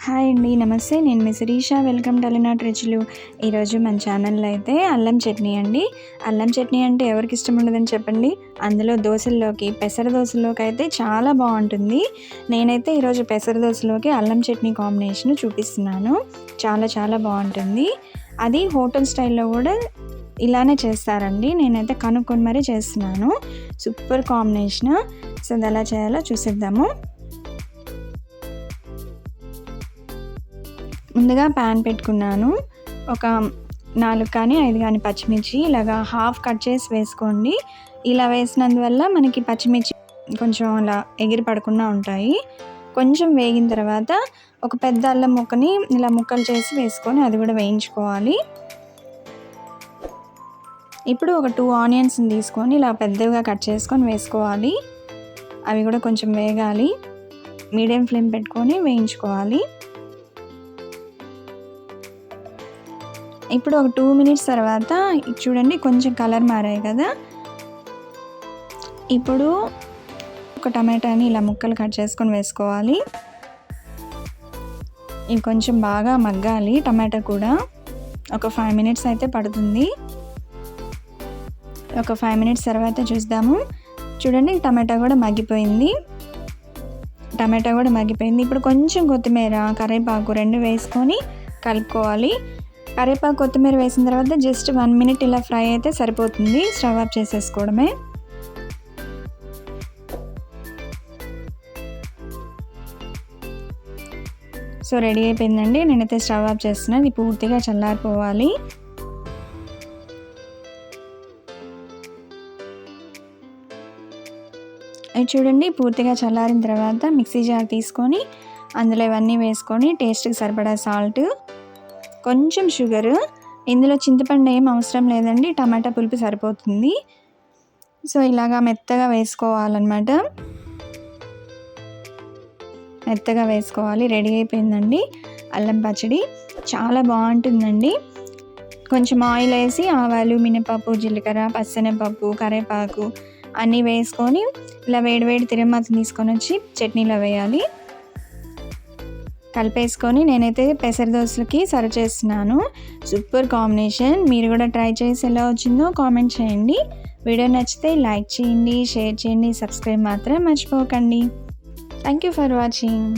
Hi అండి. నమస్తే. నేను మీ శిరీష. వెల్కమ్ టు అలనాటి రుచులు. ఈరోజు మన ఛానల్లో అయితే అల్లం చట్నీ అండి. అల్లం చట్నీ అంటే ఎవరికి ఇష్టం ఉండదని చెప్పండి. అందులో దోసల్లోకి, పెసర దోసల్లోకి అయితే చాలా బాగుంటుంది. నేనైతే ఈరోజు పెసర దోసలోకి అల్లం చట్నీ కాంబినేషన్ చూపిస్తున్నాను. చాలా చాలా బాగుంటుంది. అది హోటల్ స్టైల్లో కూడా ఇలానే చేస్తారండి. నేనైతే కనుక్కొని మరీ చేస్తున్నాను. Super combination. సో అది ఎలా చేయాలో చూసేద్దాము. ముందుగా ప్యాన్ పెట్టుకున్నాను. ఒక 4 కానీ 5 కానీ పచ్చిమిర్చి ఇలాగా హాఫ్ కట్ చేసి వేసుకోండి. ఇలా వేసినందువల్ల మనకి పచ్చిమిర్చి కొంచెం అలా ఎగిరి పడకుండా ఉంటాయి. కొంచెం వేగిన తర్వాత ఒక పెద్ద అల్లం ముక్కని ఇలా ముక్కలు చేసి వేసుకొని అది కూడా వేయించుకోవాలి. ఇప్పుడు ఒక 2 ఆనియన్స్ని తీసుకొని ఇలా పెద్దగా కట్ చేసుకొని వేసుకోవాలి. అవి కూడా కొంచెం వేగాలి. మీడియం ఫ్లేమ్ పెట్టుకొని వేయించుకోవాలి. ఇప్పుడు ఒక 2 మినిట్స్ తర్వాత చూడండి కొంచెం కలర్ మారాయి కదా. ఇప్పుడు ఒక టమాటాని ఇలా ముక్కలు కట్ చేసుకొని వేసుకోవాలి. ఇవి కొంచెం బాగా మగ్గాలి. టమాటా కూడా ఒక 5 మినిట్స్ అయితే పడుతుంది. ఒక 5 మినిట్స్ తర్వాత చూద్దాము. చూడండి టమాటా కూడా మగ్గిపోయింది. ఇప్పుడు కొంచెం కొత్తిమీర, కరివేపాకు 2 వేసుకొని కలుపుకోవాలి. కరివేపాకు, కొత్తిమీర వేసిన తర్వాత జస్ట్ 1 మినిట్ ఇలా ఫ్రై అయితే సరిపోతుంది. స్టవ్ ఆఫ్ చేసేసుకోవడమే. సో రెడీ అయిపోయిందండి. నేనైతే స్టవ్ ఆఫ్ చేస్తున్నాను. ఇది పూర్తిగా చల్లారిపోవాలి. అది చూడండి పూర్తిగా చల్లారిన తర్వాత మిక్సీ జార్ తీసుకొని అందులో ఇవన్నీ వేసుకొని టేస్ట్కి సరిపడా సాల్ట్, కొంచెం షుగరు. ఇందులో చింతపండు ఏం అవసరం లేదండి. టమాటా పులుపు సరిపోతుంది. సో ఇలాగా మెత్తగా వేసుకోవాలన్నమాట. మెత్తగా వేసుకోవాలి. రెడీ అయిపోయిందండి అల్లం పచ్చడి. చాలా బాగుంటుందండి. కొంచెం ఆయిల్ వేసి ఆవాలు, మినపప్పు, జీలకర్ర, పచ్చెనగపప్పు, కరివేపాకు అన్నీ వేసుకొని ఇలా వేడివేడి తిరగమాత తీసుకొని వచ్చి చట్నీలో వేయాలి. కలిపేసుకొని నేనైతే పెసర దోసలకి సర్వ్ చేస్తున్నాను. Super combination. మీరు కూడా ట్రై చేసి ఎలా వచ్చిందో కామెంట్ చేయండి. వీడియో నచ్చితే లైక్ చేయండి, షేర్ చేయండి, సబ్స్క్రైబ్ మాత్రం మర్చిపోకండి. Thank you for watching.